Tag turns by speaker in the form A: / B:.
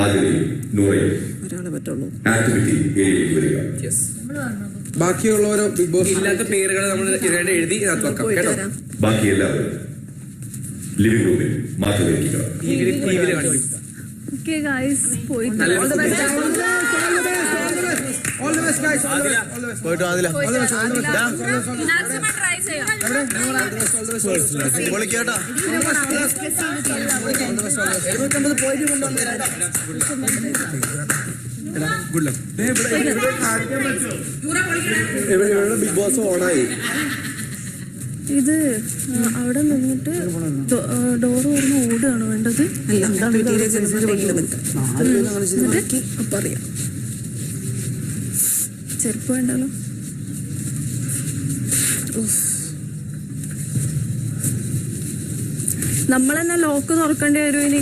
A: ആദിലയും നൂറയും activity ഏരിയയിൽ വരിക.
B: ബാക്കിയുള്ളവരോ big boss ഇല്ലാത്ത പേരുകൾ നമ്മൾ എഴുതി കേട്ടോ.
A: ബാക്കി എല്ലാവരും ലിവിംഗ് റൂമിൽ മാത്രം വയ്ക്കുക.
C: Okay guys, പോയിട്ട്
D: ആദില
C: മാക്സിമം ട്രൈ ചെയ്യാം.
D: ബിഗ് ബോസ് ഓണായി.
C: ഇത് അവിടെ നിന്നിട്ട് ഡോർ തുറന്ന് ഓടുകയാണ് വേണ്ടത്. അപ്പൊ അറിയാം. ചെരുപ്പ് വേണ്ടല്ലോ. നമ്മളെന്നെ ലോക്ക് തുറക്കേണ്ടി വരും ഇനി.